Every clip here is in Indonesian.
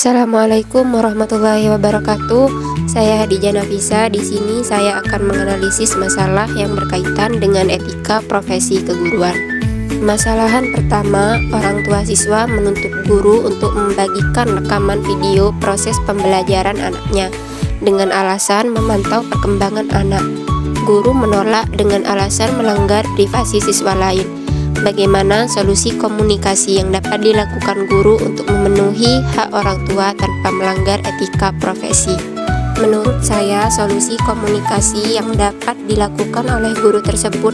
Assalamualaikum warahmatullahi wabarakatuh. Saya Hadijah Nafisa. Di sini saya akan menganalisis masalah yang berkaitan dengan etika profesi keguruan. Permasalahan pertama, orang tua siswa menuntut guru untuk membagikan rekaman video proses pembelajaran anaknya dengan alasan memantau perkembangan anak. Guru menolak dengan alasan melanggar privasi siswa lain. Bagaimana solusi komunikasi yang dapat dilakukan guru untuk memenuhi hak orang tua tanpa melanggar etika profesi? Menurut saya, solusi komunikasi yang dapat dilakukan oleh guru tersebut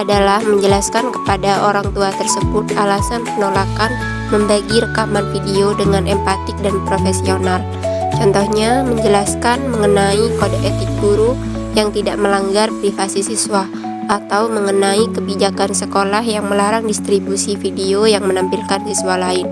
adalah menjelaskan kepada orang tua tersebut alasan penolakan membagi rekaman video dengan empatik dan profesional. Contohnya, menjelaskan mengenai kode etik guru yang tidak melanggar privasi siswa, atau mengenai kebijakan sekolah yang melarang distribusi video yang menampilkan siswa lain.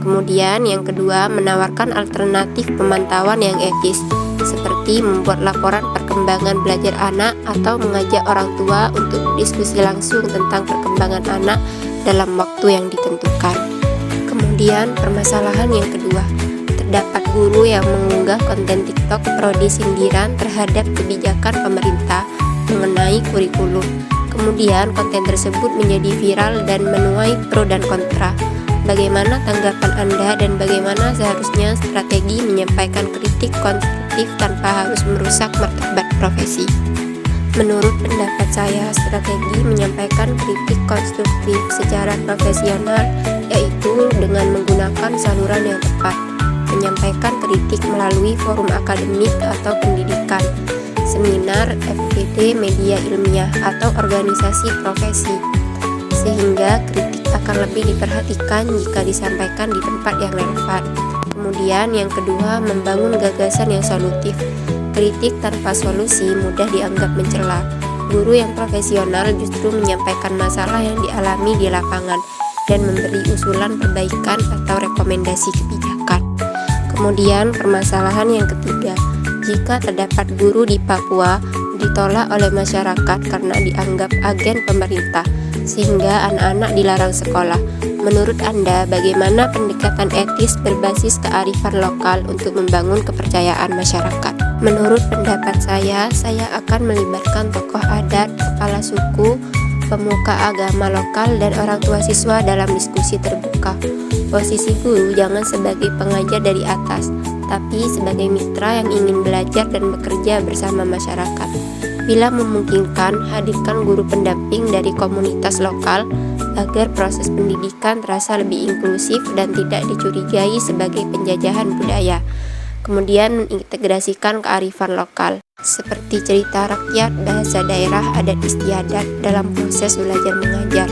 Kemudian yang kedua, menawarkan alternatif pemantauan yang etis, seperti membuat laporan perkembangan belajar anak atau mengajak orang tua untuk berdiskusi langsung tentang perkembangan anak dalam waktu yang ditentukan. Kemudian permasalahan yang kedua, terdapat guru yang mengunggah konten TikTok parodi sindiran terhadap kebijakan pemerintah mengenai kurikulum. Kemudian konten tersebut menjadi viral dan menuai pro dan kontra. Bagaimana tanggapan Anda dan bagaimana seharusnya strategi menyampaikan kritik konstruktif tanpa harus merusak martabat profesi? Menurut pendapat saya, strategi menyampaikan kritik konstruktif secara profesional yaitu dengan menggunakan saluran yang tepat, menyampaikan kritik melalui forum akademik atau pendidikan, seminar, FGD, media ilmiah, atau organisasi profesi, sehingga kritik akan lebih diperhatikan jika disampaikan di tempat yang relevan. Kemudian yang kedua, membangun gagasan yang solutif. Kritik tanpa solusi mudah dianggap mencela. Guru yang profesional justru menyampaikan masalah yang dialami di lapangan dan memberi usulan perbaikan atau rekomendasi kebijakan. Kemudian permasalahan yang ketiga, jika terdapat guru di Papua ditolak oleh masyarakat karena dianggap agen pemerintah, sehingga anak-anak dilarang sekolah. Menurut Anda, bagaimana pendekatan etis berbasis kearifan lokal untuk membangun kepercayaan masyarakat? Menurut pendapat saya akan melibatkan tokoh adat, kepala suku, pemuka agama lokal, dan orang tua siswa dalam diskusi terbuka. Posisi guru jangan sebagai pengajar dari atas, tapi sebagai mitra yang ingin belajar dan bekerja bersama masyarakat. Bila memungkinkan, hadirkan guru pendamping dari komunitas lokal agar proses pendidikan terasa lebih inklusif dan tidak dicurigai sebagai penjajahan budaya. Kemudian mengintegrasikan kearifan lokal, seperti cerita rakyat, bahasa daerah, adat istiadat dalam proses belajar mengajar.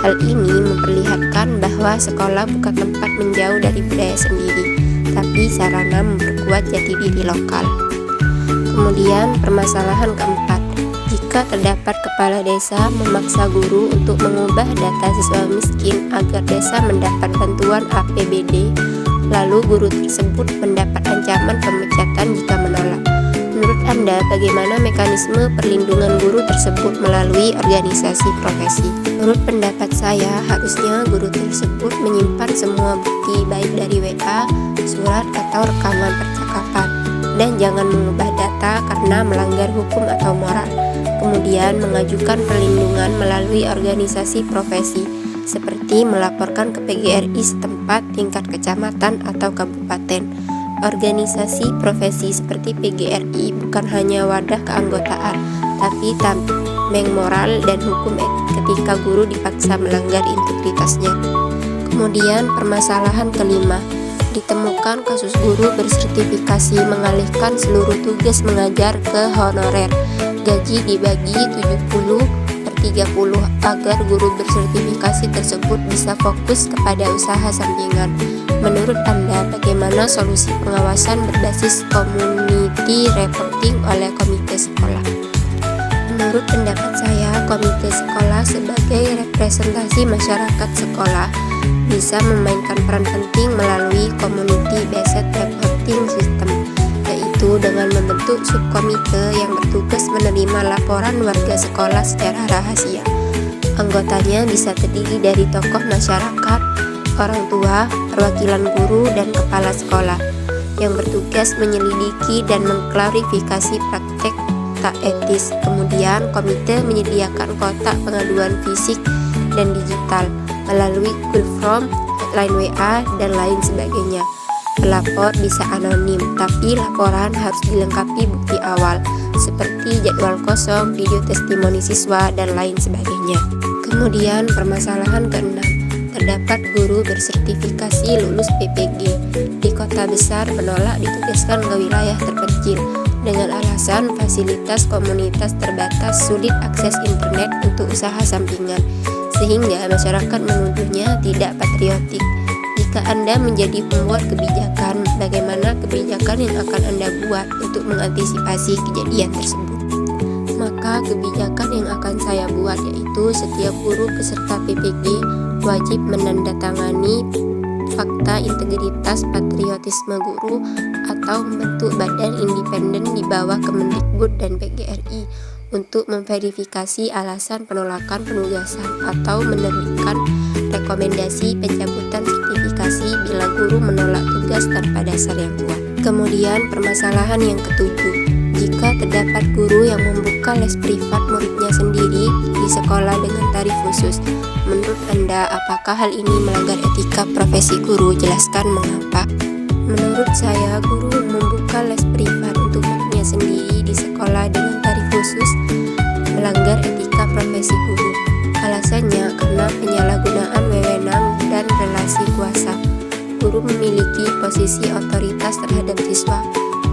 Hal ini memperlihatkan bahwa sekolah bukan tempat menjauh dari budaya sendiri, tapi sarana memperkuat jati diri lokal. Kemudian permasalahan keempat, jika terdapat kepala desa memaksa guru untuk mengubah data siswa miskin agar desa mendapat bantuan APBD, lalu guru tersebut mendapat ancaman pemecatan jika menolak. Menurut Anda, bagaimana mekanisme perlindungan guru tersebut melalui organisasi profesi? Menurut pendapat saya, harusnya guru tersebut menyimpan semua bukti baik dari WA, surat, atau rekaman percakapan, dan jangan mengubah data karena melanggar hukum atau moral. Kemudian mengajukan perlindungan melalui organisasi profesi, seperti melaporkan ke PGRI setempat tingkat kecamatan atau kabupaten. Organisasi profesi seperti PGRI bukan hanya wadah keanggotaan, tapi tameng moral dan hukum etik ketika guru dipaksa melanggar integritasnya. Kemudian permasalahan kelima, ditemukan kasus guru bersertifikasi mengalihkan seluruh tugas mengajar ke honorer. Gaji dibagi 70/30 agar guru bersertifikasi tersebut bisa fokus kepada usaha sampingan. Menurut Anda, bagaimana solusi pengawasan berbasis community reporting oleh komite sekolah? Menurut pendapat saya, komite sekolah sebagai representasi masyarakat sekolah bisa memainkan peran penting melalui community based reporting system, yaitu dengan membentuk subkomite yang bertugas menerima laporan warga sekolah secara rahasia. Anggotanya bisa terdiri dari tokoh masyarakat, orang tua, perwakilan guru, dan kepala sekolah yang bertugas menyelidiki dan mengklarifikasi praktek tak etis. Kemudian, komite menyediakan kotak pengaduan fisik dan digital melalui Google Form, hotline WA, dan lain sebagainya. Pelapor bisa anonim, tapi laporan harus dilengkapi bukti awal seperti jadwal kosong, video testimoni siswa, dan lain sebagainya. Kemudian permasalahan keenam, terdapat guru bersertifikasi lulus PPG di kota besar menolak ditugaskan ke wilayah terpencil dengan alasan fasilitas komunitas terbatas, sulit akses internet untuk usaha sampingan, sehingga masyarakat menuduhnya tidak patriotik. Jika Anda menjadi pembuat kebijakan, bagaimana kebijakan yang akan Anda buat untuk mengantisipasi kejadian tersebut? Maka kebijakan yang akan saya buat yaitu setiap guru peserta PPG wajib menandatangani fakta integritas patriotisme guru atau membentuk badan independen di bawah Kemendikbud dan PGRI untuk memverifikasi alasan penolakan penugasan atau menerbitkan rekomendasi pencabutan sertifikasi bila guru menolak tugas tanpa dasar yang kuat. Kemudian permasalahan yang ketujuh, jika terdapat guru yang membuka les privat muridnya sendiri di sekolah dengan tarif khusus, menurut Anda apakah hal ini melanggar etika profesi guru? Jelaskan mengapa. Menurut saya, guru yang membuka les privat untuk muridnya sendiri di sekolah dengan tarif khusus melanggar etika profesi guru. Alasannya karena penyalahgunaan wewenang dan relasi kuasa. Guru memiliki posisi otoritas terhadap siswa.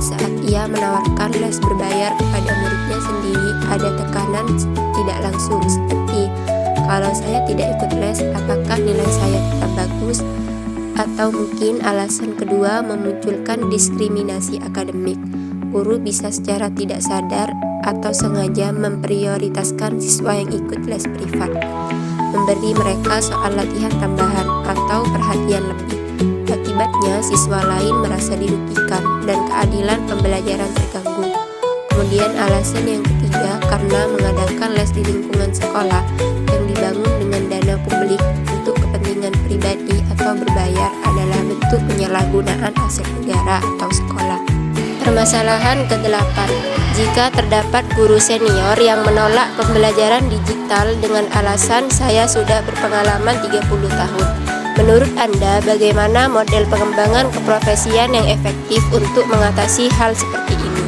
Saat ia menawarkan les berbayar kepada muridnya sendiri, ada tekanan tidak langsung seperti, kalau saya tidak ikut les, apakah nilai saya tetap bagus? Atau mungkin alasan kedua memunculkan diskriminasi akademik. Guru bisa secara tidak sadar atau sengaja memprioritaskan siswa yang ikut les privat, memberi mereka soal latihan tambahan atau perhatian lebih. Akibatnya siswa lain merasa dirugikan dan keadilan pembelajaran terganggu. Kemudian alasan yang ketiga, karena mengadakan les di lingkungan sekolah yang dibangun dengan dana publik untuk kepentingan pribadi atau berbayar adalah bentuk penyalahgunaan aset negara atau sekolah. Permasalahan ke-8, jika terdapat guru senior yang menolak pembelajaran digital dengan alasan saya sudah berpengalaman 30 tahun. Menurut Anda, bagaimana model pengembangan keprofesian yang efektif untuk mengatasi hal seperti ini?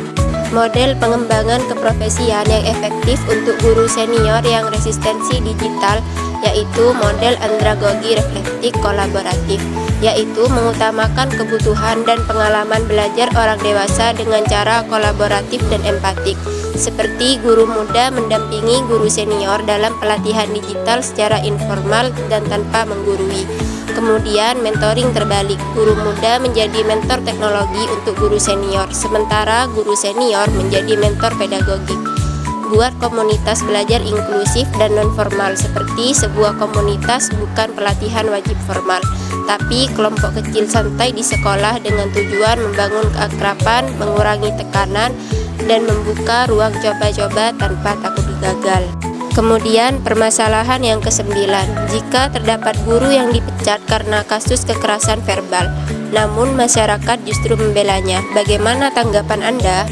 Model pengembangan keprofesian yang efektif untuk guru senior yang resistensi digital yaitu model andragogi reflektif kolaboratif, yaitu mengutamakan kebutuhan dan pengalaman belajar orang dewasa dengan cara kolaboratif dan empatik, seperti guru muda mendampingi guru senior dalam pelatihan digital secara informal dan tanpa menggurui. Kemudian mentoring terbalik, guru muda menjadi mentor teknologi untuk guru senior, sementara guru senior menjadi mentor pedagogik. Buat komunitas belajar inklusif dan non-formal seperti sebuah komunitas bukan pelatihan wajib formal, tapi kelompok kecil santai di sekolah dengan tujuan membangun keakraban, mengurangi tekanan, dan membuka ruang coba-coba tanpa takut gagal. Kemudian permasalahan yang ke-9, jika terdapat guru yang dipecat karena kasus kekerasan verbal, namun masyarakat justru membelanya, bagaimana tanggapan Anda?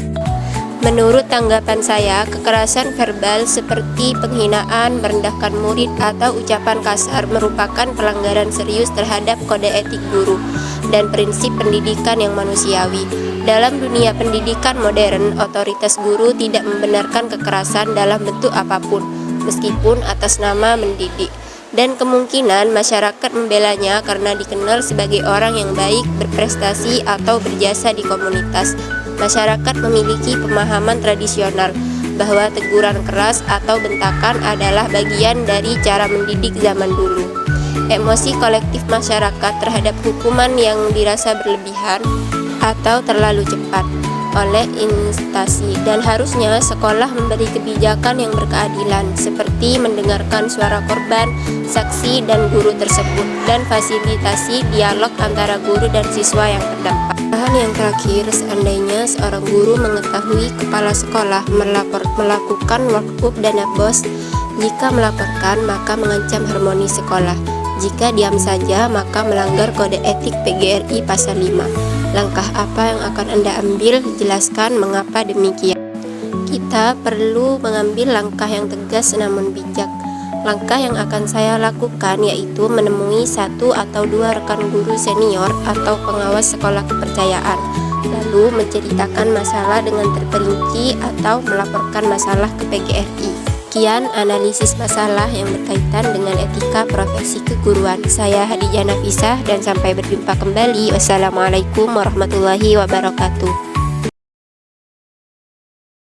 Menurut tanggapan saya, kekerasan verbal seperti penghinaan, merendahkan murid, atau ucapan kasar merupakan pelanggaran serius terhadap kode etik guru dan prinsip pendidikan yang manusiawi. Dalam dunia pendidikan modern, otoritas guru tidak membenarkan kekerasan dalam bentuk apapun, meskipun atas nama mendidik. Dan kemungkinan masyarakat membelanya karena dikenal sebagai orang yang baik, berprestasi, atau berjasa di komunitas. Masyarakat memiliki pemahaman tradisional bahwa teguran keras atau bentakan adalah bagian dari cara mendidik zaman dulu. Emosi kolektif masyarakat terhadap hukuman yang dirasa berlebihan atau terlalu cepat oleh instansi, dan harusnya sekolah memberi kebijakan yang berkeadilan seperti mendengarkan suara korban, saksi, dan guru tersebut, dan fasilitasi dialog antara guru dan siswa yang terdampak. Bahan yang terakhir, seandainya seorang guru mengetahui kepala sekolah melakukan workup dana BOS, jika melaporkan maka mengancam harmoni sekolah. Jika diam saja, maka melanggar kode etik PGRI pasal 5. Langkah apa yang akan Anda ambil? Jelaskan mengapa demikian. Kita perlu mengambil langkah yang tegas namun bijak. Langkah yang akan saya lakukan yaitu menemui 1 atau 2 rekan guru senior atau pengawas sekolah kepercayaan, lalu menceritakan masalah dengan terperinci atau melaporkan masalah ke PGRI. Sekian analisis masalah yang berkaitan dengan etika profesi keguruan. Saya Hadijah Nafisah dan sampai berjumpa kembali. Wassalamualaikum warahmatullahi wabarakatuh.